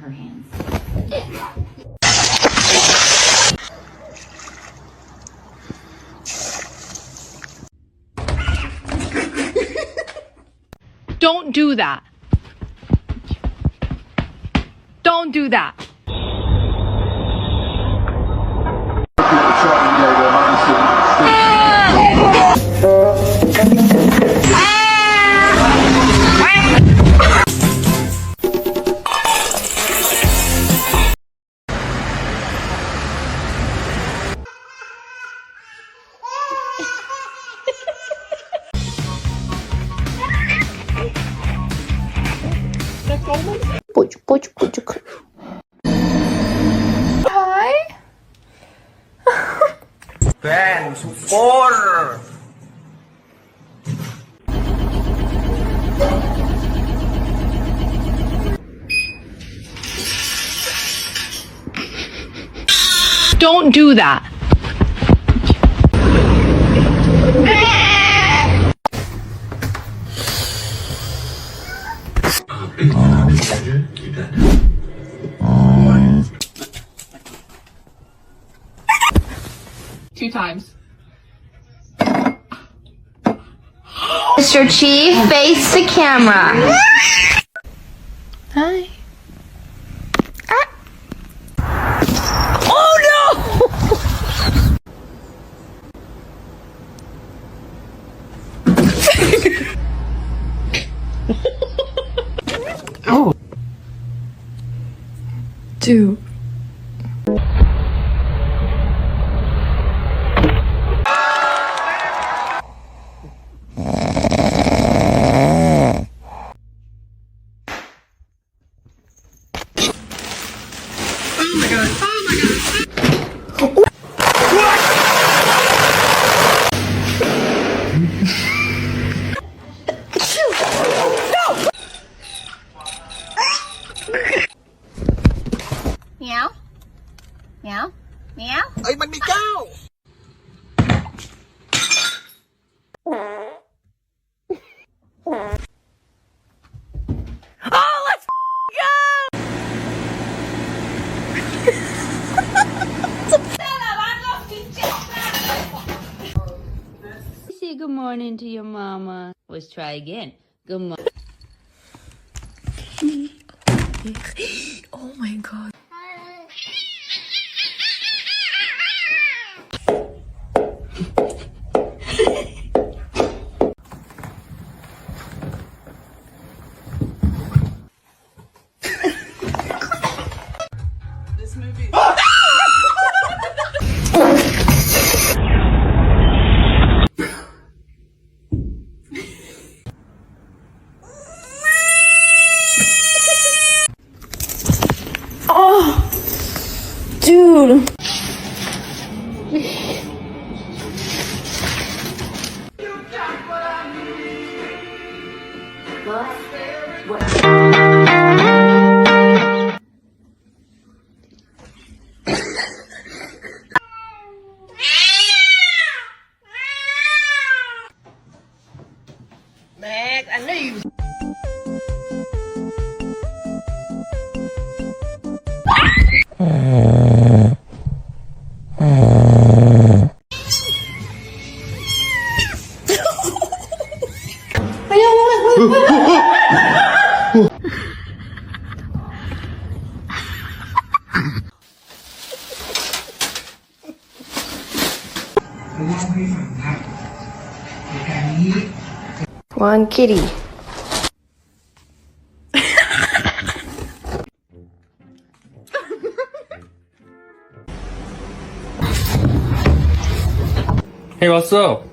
her hands. Don't do that. Don't do that. Hi. Ben, support! Don't do that. Two times. Mr. Chief, face the camera. Hi. Oh. Dude. Meow. Meow. Meow. Ay, man, ikaw! Oh, let's go! Say good morning to your mama. Let's try again. Good morning. Oh my god. This movie. Oh, dude. Max, I knew you was... One kitty. Hey, what's up?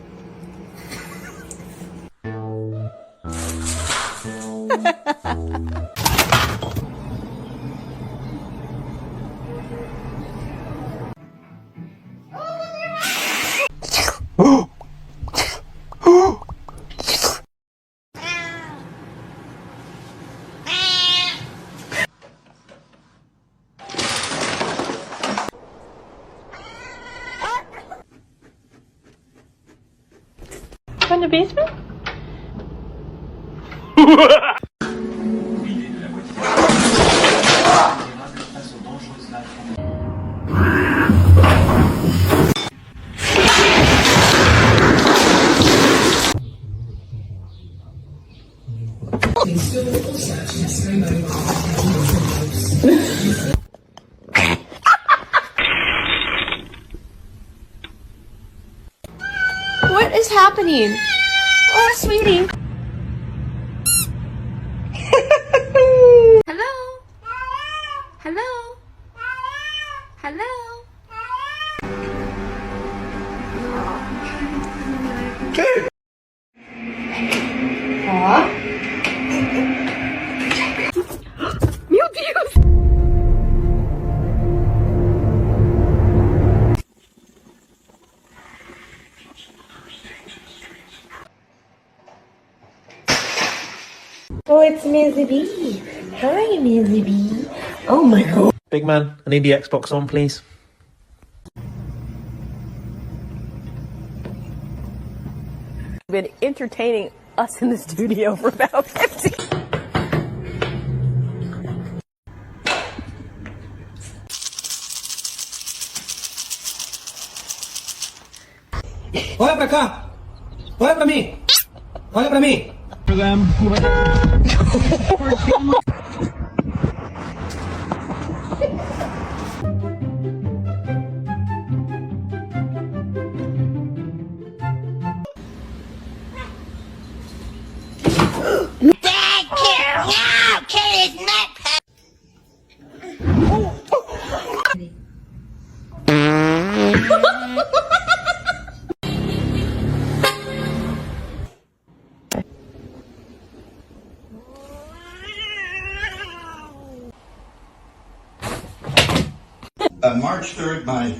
In the basement? happening? Oh, sweetie. Hello? Hello? Hello? Meu Deus! Oh, it's Mizzy B. Hi, Mizzy B. Oh my god. Big man, I need the Xbox on, please. Been entertaining us in the studio for about 15. Olha pra cá! Olha pra mim! Olha pra mim! March 3rd, my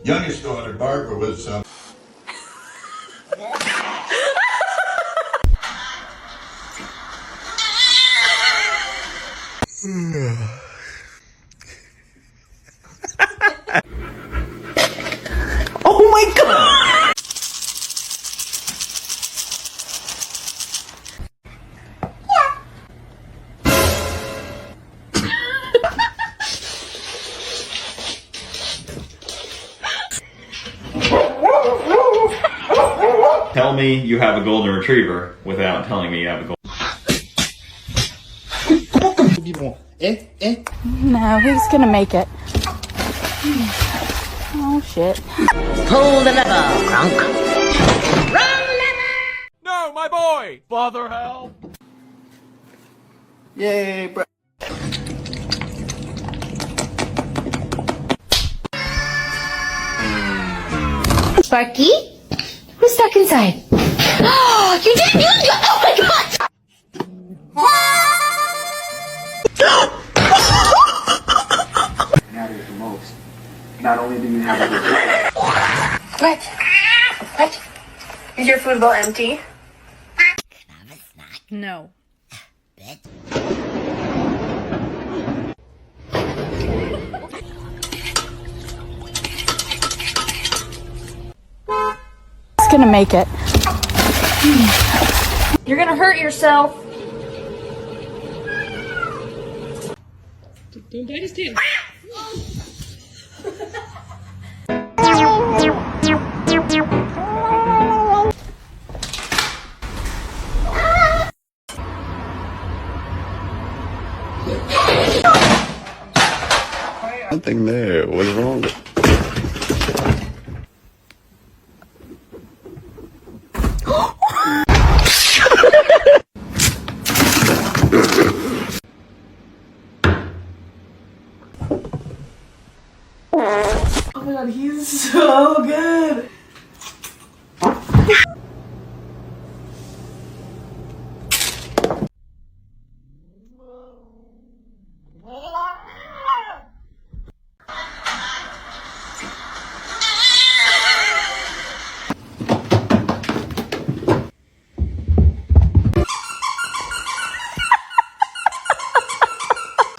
youngest daughter, Barbara, was... Oh my god! Tell me you have a golden retriever without telling me you have a golden. No, he's gonna make it. Oh shit. Pull the lever, Kronk. No, my boy! Father, help! Yay, bro. Sparky? Who's stuck inside? Oh, you didn't use it! Oh my god! Matters the most. Not only do you have a What? What? Is your food bowl empty? No. He's gonna make it. You're gonna hurt yourself. Don't bite his tail. Nothing there. What's wrong? Oh my god, he's so good.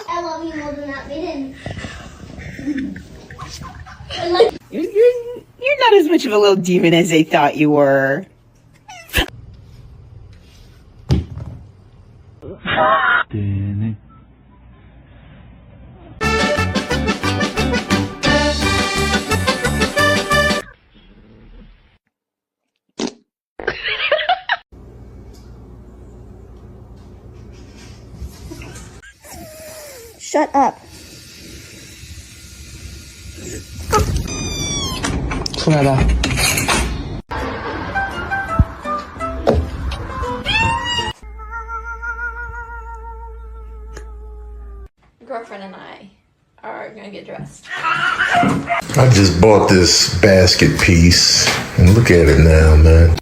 I love you more than that maiden. You're not as much of a little demon as they thought you were. Shut up. Clara. girlfriend and I are gonna get dressed. I just bought this basket piece, and look at it now, man.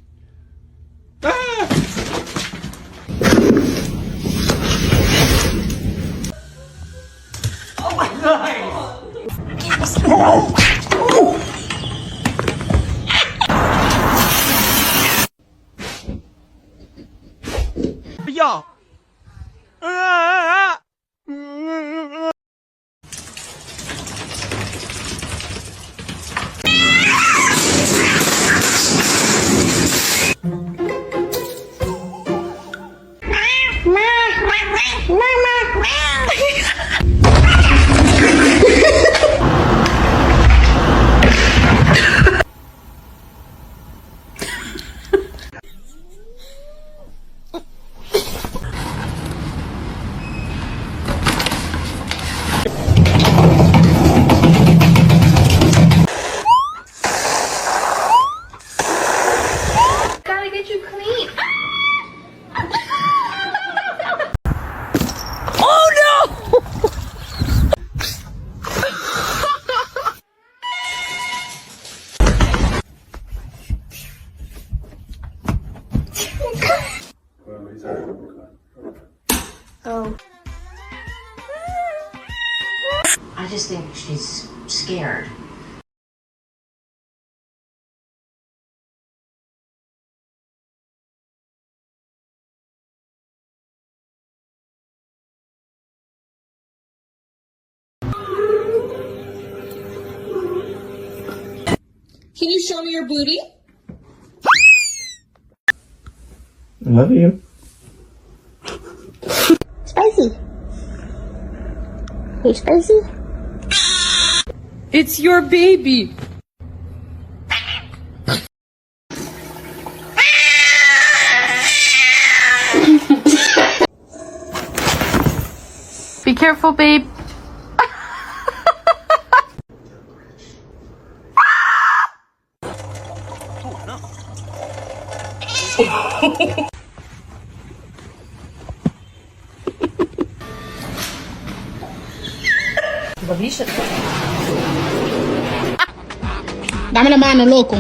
Oh my god! Y'all. Gotta get you clean. Oh no! Oh. I just think she's scared. Can you show me your booty? Love you. Spicy. Hey, Spicy. It's your baby. Be careful, babe. Dame la mano, loco.